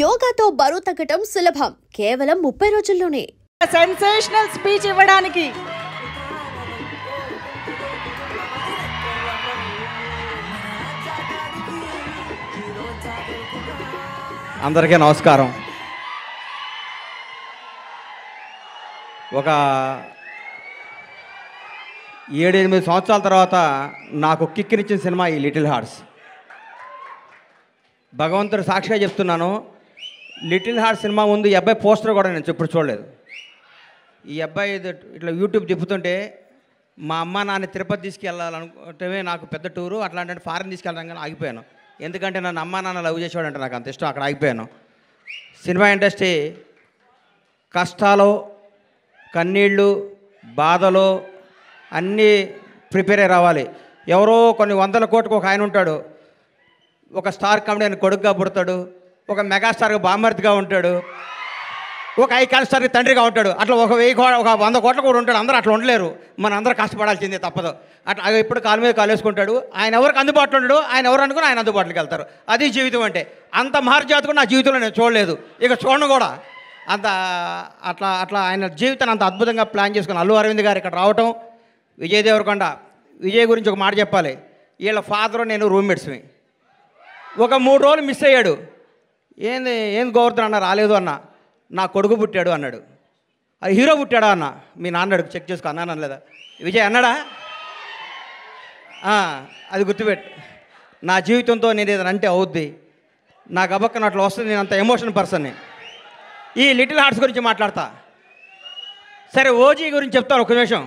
యోగాతో బరువు తగ్గటం సులభం, కేవలం 30 రోజుల్లోనే. సెన్సేషనల్ స్పీచ్ ఇవ్వడానికి అందరికీ నమస్కారం. ఒక 7-8 సంవత్సరాల తర్వాత నాకు కిక్కినిచ్చిన సినిమా ఈ లిటిల్ హార్ట్స్. భగవంతుడు సాక్షిగా చెప్తున్నాను, లిటిల్ హార్ట్స్ సినిమా ముందు ఈ అబ్బాయి పోస్టర్ కూడా నేను ఎప్పుడు చూడలేదు. ఈ అబ్బాయి ఇట్లా యూట్యూబ్ తిప్పుతుంటే మా అమ్మ నాన్న తిరుపతి తీసుకెళ్ళాలనుకుంటే నాకు పెద్ద టూరు, అట్లాంటి ఫారెన్ తీసుకెళ్ళడం కానీ ఆగిపోయాను. ఎందుకంటే నన్ను అమ్మ నాన్న లవ్ చేసేవాడంటే నాకు అంత ఇష్టం, అక్కడ ఆగిపోయాను. సినిమా ఇండస్ట్రీ కష్టాలు, కన్నీళ్ళు, బాధలు అన్నీ ప్రిపేర్ అయ్యి రావాలి. ఎవరో కొన్ని 100 కోట్లకు ఒక ఆయన ఉంటాడు, ఒక స్టార్ కామెడీని కొడుకుగా పుడతాడు, ఒక మెగాస్టార్గా బామ్మర్తిగా ఉంటాడు, ఒక ఐకాన్ స్టార్కి తండ్రిగా ఉంటాడు. అట్లా ఒక 100 కోట్ల కూడా ఉంటాడు. అందరూ అట్లా ఉండలేరు, మన అందరూ కష్టపడాల్సిందే తప్పదు. అట్లా ఎప్పుడు కాలు మీద కాలు వేసుకుంటాడు. ఆయన ఎవరికి అందుబాటులో ఉండడు, ఆయన ఎవరు అనుకుని ఆయన అందుబాటులోకి వెళ్తారు. అది జీవితం అంటే. అంత మహర్జాతకు నా జీవితంలో నేను చూడలేదు, ఇక చూడను కూడా. అంత అట్లా ఆయన జీవితాన్ని అంత అద్భుతంగా ప్లాన్ చేసుకుని అల్లు అరవింద్ గారు ఇక్కడ రావటం. విజయ్ దేవరకొండ, విజయ్ గురించి ఒక మాట చెప్పాలి. వీళ్ళ ఫాదరు నేను రూమ్మేట్స్మి. ఒక 3 రోజులు మిస్ అయ్యాడు. ఏంది గోవర్ధన్ అన్న రాలేదు అన్న, నా కొడుకు పుట్టాడు అన్నాడు. అది హీరో పుట్టాడా అన్న, మీ నాన్నడు చెక్ చేసుకో అన్నాను లేదా విజయ్ అన్నాడా? అది గుర్తుపెట్టు. నా జీవితంతో నేను ఏదైనా అంటే అవుద్ది, నాకు అబక్కన అట్లా వస్తుంది. నేను అంత ఎమోషన్ పర్సన్ని. ఈ లిటిల్ హార్ట్స్ గురించి మాట్లాడతా. సరే, ఓజీ గురించి చెప్తాను ఒక నిమిషం.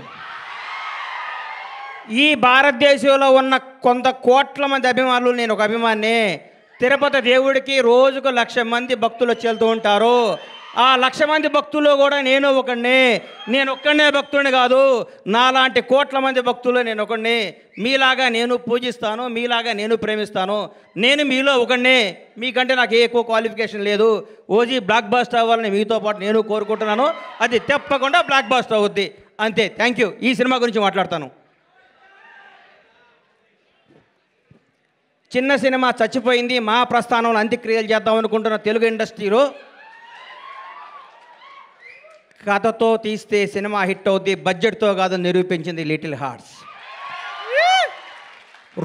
ఈ భారతదేశంలో ఉన్న కొంత కోట్ల మంది అభిమానులు, నేను ఒక అభిమాని. తిరుపతి దేవుడికి రోజుకు 1,00,000 మంది భక్తులు వచ్చి వెళ్తూ ఉంటారు. ఆ 1,00,000 మంది భక్తుల్లో కూడా నేను ఒకడిని. నేను ఒక్కడనే భక్తుడిని కాదు, నాలాంటి కోట్ల మంది భక్తులు నేను ఒకడిని. మీలాగా నేను పూజిస్తాను, మీలాగా నేను ప్రేమిస్తాను. నేను మీలో ఒకడిని, మీకంటే నాకు ఏ ఎక్కువ క్వాలిఫికేషన్ లేదు. ఓజీ బ్లాక్ బస్టర్ అవ్వాలని మీతో పాటు నేను కోరుకుంటున్నాను. అది తప్పకుండా బ్లాక్ బస్టర్ అవుద్ది, అంతే. Thank you. ఈ సినిమా గురించి మాట్లాడతాను. చిన్న సినిమా చచ్చిపోయింది, మా ప్రస్థానంలో అంత్యక్రియలు చేద్దాం అనుకుంటున్న తెలుగు ఇండస్ట్రీలో కథతో తీస్తే సినిమా హిట్ అవుద్ది, బడ్జెట్తో కాదు నిరూపించింది లిటిల్ హార్ట్స్.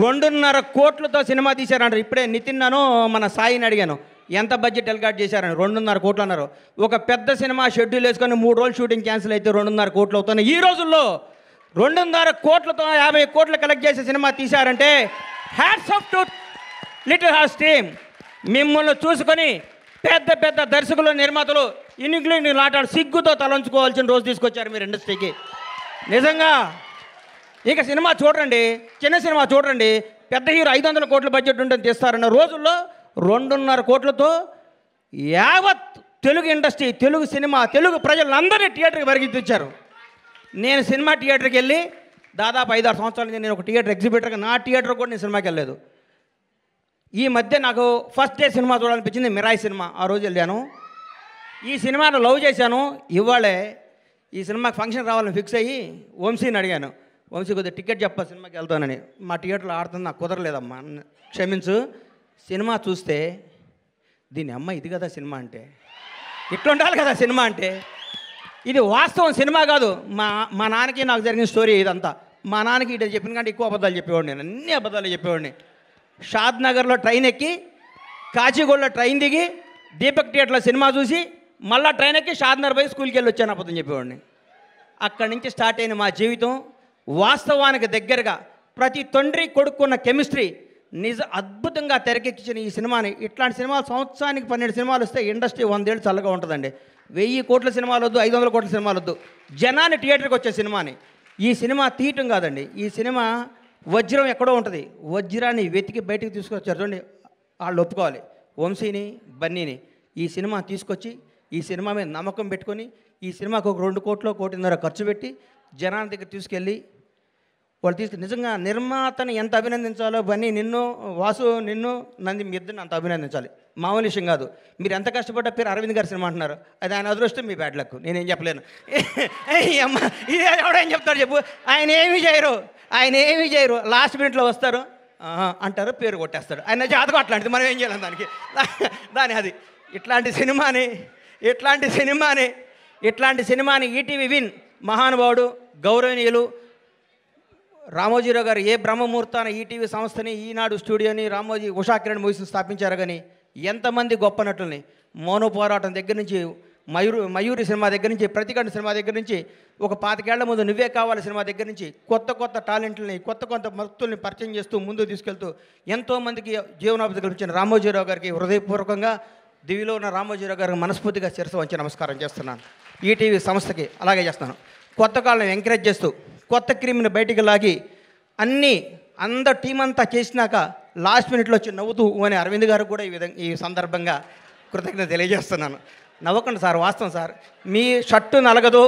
2.5 కోట్లతో సినిమా తీశారంటారు. ఇప్పుడే నితిన్నాను మన సాయిని అడిగాను, ఎంత బడ్జెట్ ఎల్గాట్ చేశారని. 2.5 కోట్లు అన్నారు. ఒక పెద్ద సినిమా షెడ్యూల్ వేసుకొని 3 రోజులు షూటింగ్ క్యాన్సిల్ అయితే 2.5 కోట్లు అవుతున్నాయి. ఈ రోజుల్లో 2.5 కోట్లతో 50 కోట్లు కలెక్ట్ చేసే సినిమా తీశారంటే hats off to Little Hearts team. మిమ్మల్ని చూసుకొని పెద్ద పెద్ద దర్శకులు, నిర్మాతలు ఇంగ్లీష్ లాటాడు సిగ్గుతో తలంచుకోవాల్సిన రోజు తీసుకొచ్చారు మీరు ఇండస్ట్రీకి. నిజంగా ఇక సినిమా చూడండి, చిన్న సినిమా చూడండి, పెద్ద హీరో 500 కోట్ల బడ్జెట్ ఉంటుంది తీస్తారన్న రోజుల్లో 2.5 కోట్లతో యావత్ తెలుగు ఇండస్ట్రీ, తెలుగు సినిమా, తెలుగు ప్రజలందరినీ థియేటర్కి పరిగెత్తించారు. నేను సినిమా థియేటర్కి వెళ్ళి దాదాపు 5-6 సంవత్సరాల నుంచి నేను ఒక థియేటర్ ఎగ్జిబిటర్గా, నా థియేటర్ కూడా నేను సినిమాకి వెళ్ళలేదు. ఈ మధ్య నాకు ఫస్ట్ డే సినిమా చూడాలనిపించింది, మిరాయి సినిమా. ఆ రోజు వెళ్ళాను. ఈ సినిమాను లవ్ చేశాను. ఇవాళే ఈ సినిమాకి ఫంక్షన్ రావాలని ఫిక్స్ అయ్యి వంశీని అడిగాను, వంశీ కొద్దిగా టికెట్ చెప్పా సినిమాకి వెళ్తానని. మా థియేటర్లో ఆడుతుంది, నాకు కుదరలేదమ్మా, క్షమించు. సినిమా చూస్తే దీని అమ్మ ఇది కదా సినిమా అంటే, ఇట్లా ఉండాలి కదా సినిమా అంటే. ఇది వాస్తవం, సినిమా కాదు. మా నాన్నకి నాకు జరిగిన స్టోరీ ఇదంతా. మా నాన్నకి ఇటు చెప్పిన కంటే ఎక్కువ అబద్ధాలు చెప్పేవాడిని, నేను అన్ని అబద్ధాలు చెప్పేవాడిని. షాద్ నగర్లో ట్రైన్ ఎక్కి, కాచిగూడలో ట్రైన్ దిగి, దీపక్ థియేటర్లో సినిమా చూసి, మళ్ళీ ట్రైన్ ఎక్కి షాద్నగర్ పోయి స్కూల్కి వెళ్ళి వచ్చాను అబద్ధం చెప్పేవాడిని. అక్కడి నుంచి స్టార్ట్ అయిన మా జీవితం వాస్తవానికి దగ్గరగా. ప్రతి తండ్రి కొడుకున్న కెమిస్ట్రీ అద్భుతంగా తెరకెక్కించిన ఈ సినిమాని. ఇట్లాంటి సినిమాలు సంవత్సరానికి 12 సినిమాలు వస్తే ఇండస్ట్రీ 100 ఏళ్ళు చల్లగా ఉంటుందండి. 1000 కోట్ల సినిమాలు వద్దు, 500 కోట్ల సినిమాలు వద్దు, జనాన్ని థియేటర్కి వచ్చే సినిమాని. ఈ సినిమా తీయటం కాదండి, ఈ సినిమా వజ్రం ఎక్కడో ఉంటుంది, వజ్రాన్ని వెతికి బయటికి తీసుకొచ్చారు చూడండి. వాళ్ళు ఒప్పుకోవాలి, వంశీని, బన్నీని. ఈ సినిమా తీసుకొచ్చి ఈ సినిమా మీద నమ్మకం పెట్టుకొని ఈ సినిమాకు ఒక 2 కోట్లు, 1.5 కోట్లు ఖర్చు పెట్టి జనాల దగ్గర తీసుకెళ్ళి వాళ్ళు నిజంగా నిర్మాతని ఎంత అభినందించాలో, బన్నీ నిన్ను, వాసు నిన్ను, నంది మీ ఇద్దరిని అంత అభినందించాలి. మామూలు విషయం కాదు. మీరు ఎంత కష్టపడ్డ పేరు అరవింద్ గారి సినిమా అంటున్నారు, అది ఆయన అదృష్టం, మీ బ్యాడ్ లక్, నేనేం చెప్పలేను. అమ్మ ఇది ఎవడేం చెప్తాడు చెప్పు. ఆయన ఏమీ చేయరు, లాస్ట్ మినిట్లో వస్తారు, అంటారు, పేరు కొట్టేస్తాడు. ఆయన జాతకం అట్లాంటిది, మనం ఏం చేయాలి దానికి. అది ఇట్లాంటి సినిమాని ఈటీవీ విన్ మహానుభావుడు గౌరవనీయులు రామోజీరావు గారు ఏ బ్రహ్మముహూర్తాన ఈటీవీ సంస్థని, ఈనాడు స్టూడియోని, రామోజీ ఉషాకిరణ్ మూవీస్ని స్థాపించారు. కానీ ఎంతమంది గొప్ప నటుల్ని మౌన పోరాటం దగ్గర నుంచి, మయూరి సినిమా దగ్గర నుంచి, ప్రతికంఠ సినిమా దగ్గర నుంచి, ఒక 25 ఏళ్ల ముందు నువ్వే కావాలి సినిమా దగ్గర నుంచి కొత్త టాలెంట్లని, కొత్త భక్తుల్ని పరిచయం చేస్తూ ముందుకు తీసుకెళ్తూ ఎంతోమందికి జీవనోపాధి కల్పించిన రామోజీరావు గారికి హృదయపూర్వకంగా, దివిలో ఉన్న రామోజీరావు గారికి మనస్ఫూర్తిగా శిరస్సు వంచి నమస్కారం చేస్తున్నాను. ఈటీవీ సంస్థకి అలాగే చేస్తున్నాను. కొత్త కాళ్ళని ఎంకరేజ్ చేస్తూ కొత్త క్రీమ్ని బయటికి లాగి అందరు టీం అంతా చేసినాక లాస్ట్ మినిట్లో వచ్చి నవ్వుతూ అని అరవింద్ గారు కూడా ఈ సందర్భంగా కృతజ్ఞత తెలియజేస్తున్నాను. నవ్వకండి సార్, వాస్తవం సార్. మీ షర్టు నలగదు,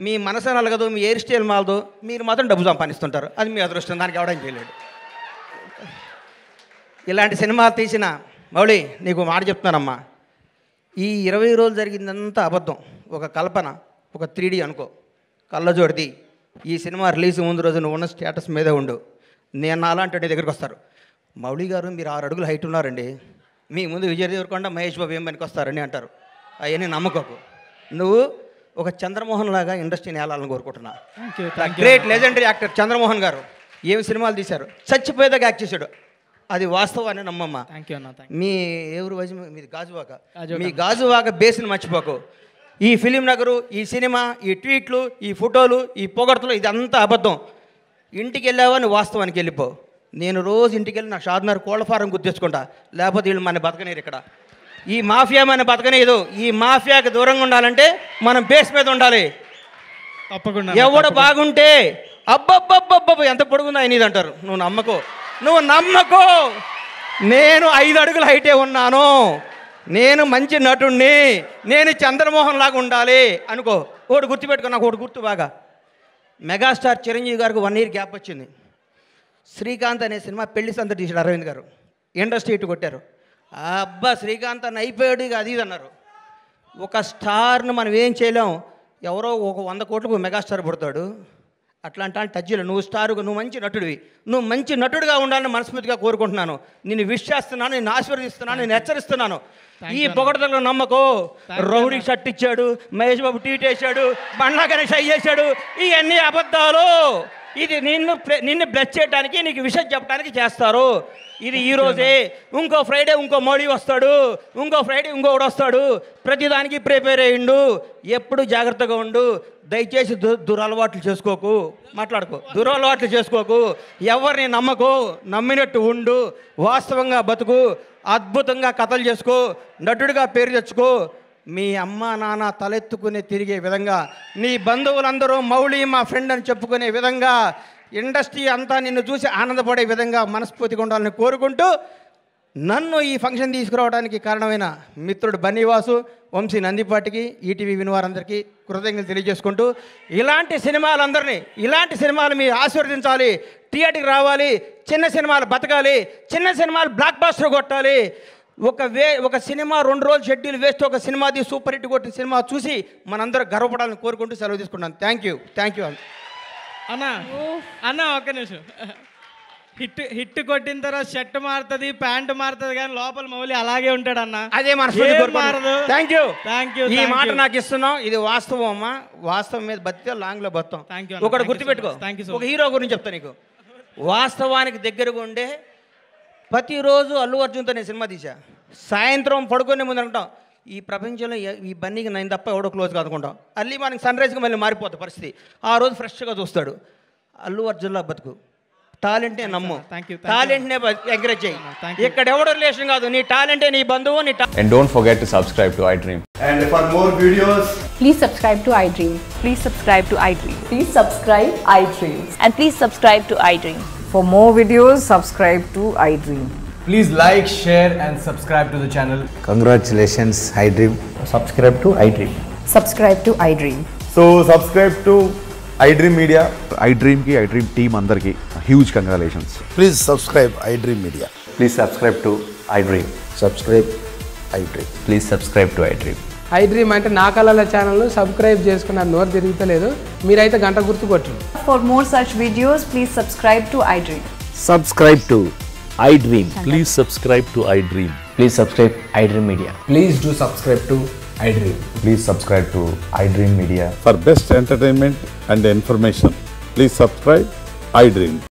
మీ మనసు నలగదు, మీ హెయిర్ స్టైల్ మాలదు, మీరు మాత్రం డబ్బు సంపాదిస్తుంటారు. అది మీ అదృష్టం, దానికి ఎవడం చేయలేడు. ఇలాంటి సినిమాలు తీసిన మౌళి నీకు మాట చెప్తున్నానమ్మా, ఈ 20 రోజులు జరిగిందంతా అబద్ధం, ఒక కల్పన, ఒక 3D అనుకో, కళ్ళజోడిది. ఈ సినిమా రిలీజ్ ముందు రోజు నువ్వు ఉన్న స్టేటస్ మీదే ఉండు. నేను అలాంటి నీ దగ్గరికి వస్తారు, మౌళి గారు మీరు 6 అడుగులు హైట్ ఉన్నారండి, మీ ముందు విజయ్ దేవరకొండ, మహేష్ బాబు ఏం పనికి వస్తారని అంటారు. అవన్నీ నమ్మకోకు. నువ్వు ఒక చంద్రమోహన్ లాగా ఇండస్ట్రీని ఏలాలని కోరుకుంటున్నా. గ్రేట్ లెజెండరీ యాక్టర్ చంద్రమోహన్ గారు ఏమి సినిమాలు తీశారు, చచ్చిపోయేదాకా యాక్ట్ చేశాడు. అది వాస్తవాన్ని నమ్మమ్మ. మీ ఎవరు వయసు మీది గాజువాక, మీ గాజువాక బేస్ని మర్చిపోకు. ఈ ఫిలిం నగరు, ఈ సినిమా, ఈ ట్వీట్లు, ఈ ఫోటోలు, ఈ పొగడ్తలు, ఇదంతా అబద్ధం. ఇంటికి వెళ్ళావా నువ్వు వాస్తవానికి వెళ్ళిపో. నేను రోజు ఇంటికి వెళ్ళి నా షాద్నగర్ కోళ్ళ ఫారం గుర్తించుకుంటా, లేకపోతే వీళ్ళు మన బతకనేరు. ఇక్కడ ఈ మాఫియా మన బతకనేదు. ఈ మాఫియాకి దూరంగా ఉండాలంటే మనం బేస్ మీద ఉండాలి. తప్పకుండా ఎవడు బాగుంటే అబ్బబ్బబ్బబ్బ ఎంత పొడుగుందో ఆయన ఇది అంటారు. నువ్వు నమ్మకో. నేను 5 అడుగుల హైటే ఉన్నాను, నేను మంచి నటుణ్ణి, నేను చంద్రమోహన్ లాగా ఉండాలి అనుకో. ఒకటి గుర్తుపెట్టుకో, నాకు ఒకటి గుర్తు బాగా. మెగాస్టార్ చిరంజీవి గారికి 1 year గ్యాప్ వచ్చింది. శ్రీకాంత్ అనే సినిమా పెళ్లి సందడి తీసాడు అరవింద్ గారు, ఇండస్ట్రీ ఇటు కొట్టారు. అబ్బా శ్రీకాంత్ అని అయిపోయాడు, ఇక అది అన్నారు. ఒక స్టార్ను మనం ఏం చేయలేం. ఎవరో ఒక 100 కోట్లకు మెగాస్టార్ పుడతాడు. అట్లాంటి టచ్లో నువ్వు స్టారుగా, నువ్వు మంచి నటుడివి, నువ్వు మంచి నటుడిగా ఉండాలని మనస్ఫూర్తిగా కోరుకుంటున్నాను. నిన్ను విష్ చేస్తున్నాను, నేను ఆశీర్వదిస్తున్నాను, నేను హెచ్చరిస్తున్నాను. ఈ పొగడతలో నమ్మకో. రౌడీ షర్ట్ ఇచ్చాడు, మహేష్ బాబు ట్వీట్ వేశాడు, బండ్లా గణేష్ చేశాడు, ఇవన్నీ అబద్ధాలు. ఇది నిన్ను బ్లెస్ చేయడానికి, నీకు విషయం చెప్పడానికి చేస్తారు. ఇది ఈరోజే, ఇంకో ఫ్రైడే ఇంకో మోడీ వస్తాడు, ఇంకో ఫ్రైడే ఇంకొకడు వస్తాడు. ప్రతిదానికి ప్రిపేర్ అయ్యిండు. ఎప్పుడు జాగ్రత్తగా ఉండు. దయచేసి దురలవాట్లు చేసుకోకు, దురలవాట్లు చేసుకోకు. ఎవరిని నమ్మకు, నమ్మినట్టు ఉండు, వాస్తవంగా బతుకు, అద్భుతంగా కథలు చేసుకో, నటుడిగా పేరు తెచ్చుకో. మీ అమ్మ నాన్న తలెత్తుకునే తిరిగే విధంగా, నీ బంధువులందరూ మౌళి మా ఫ్రెండ్ అని చెప్పుకునే విధంగా, ఇండస్ట్రీ అంతా నిన్ను చూసి ఆనందపడే విధంగా మనస్ఫూర్తిగా ఉండాలని కోరుకుంటూ, నన్ను ఈ ఫంక్షన్ తీసుకురావడానికి కారణమైన మిత్రుడు బన్నీవాసు, వంశీ నందిపాటికి, ఈటీవీ వినివారందరికీ కృతజ్ఞతలు తెలియజేసుకుంటూ, ఇలాంటి సినిమాలు మీరు ఆశీర్వదించాలి, థియేటర్కి రావాలి, చిన్న సినిమాలు బతకాలి, చిన్న సినిమాలు బ్లాక్ బాస్టర్ కొట్టాలి. ఒక సినిమా 2 రోజులు షెడ్యూల్ వేస్ట్, ఒక సినిమాది సూపర్ హిట్ కొట్టిన సినిమా చూసి మనందరూ గర్వపడాలని కోరుకుంటూ సెలవు తీసుకుంటాను. థ్యాంక్ యూ అన్న ఒక్క నిమిషం. హిట్ కొట్టిన తర్వాత షర్ట్ మారుతుంది, ప్యాంటు మారుతుంది, కానీ లోపల మౌలి అలాగే ఉంటాడు అన్న. అదే మారదు. Thank you. ఈ మాట నాకు ఇస్తున్నావు, ఇది వాస్తవం అమ్మా. వాస్తవం మీద బతితే లాంగ్లో బతాం. ఒకటి గుర్తుపెట్టుకో, ఒక హీరో గురించి చెప్తా నీకు. వాస్తవానికి దగ్గరగా ఉండే ప్రతిరోజు అల్లు అర్జున్తో నేను సినిమా తీసా. సాయంత్రం పడుకునే ముందు అనుకుంటాం, ఈ ప్రపంచంలో ఈ బన్నీకి నేను తప్ప ఎవడో క్లోజ్ కాదుకుంటాం. అల్లి మనకి సన్ రైజ్కి మళ్ళీ మారిపోతుంది పరిస్థితి. ఆ రోజు ఫ్రెష్గా చూస్తాడు. అల్లు అర్జున్లా బతుకు, టాలెంట్నే నమ్ము, టాలెంట్నే ఎంకరేజ్ చేయి. ఇక్కడ ఎవడో రిలేషన్ కాదు, నీ టాలెంటే నీ బంధువు. And don't forget to subscribe to iDream. And for more videos, please subscribe to iDream. Please subscribe to iDream. Please subscribe iDream. And please subscribe to iDream. For more videos, subscribe to iDream. please like, share and subscribe to the channel. Congratulations iDream. Subscribe to iDream. Subscribe to iDream. So subscribe to iDream Media. iDream team andarki huge congratulations. Please subscribe iDream Media. Please subscribe to iDream. Subscribe iDream. Please subscribe to iDream. iDream అంటే నా కళల channel subscribe చేసుకున్న నోరు తిరుగుతలేదు, మీరైతే గంట గుర్తు కొట్టండి. For more such videos, please subscribe to iDream. Subscribe to iDream. Please subscribe to iDream. Please subscribe iDream Media. Please do subscribe to iDream. Please subscribe to iDream Media. For best entertainment and information, please subscribe iDream.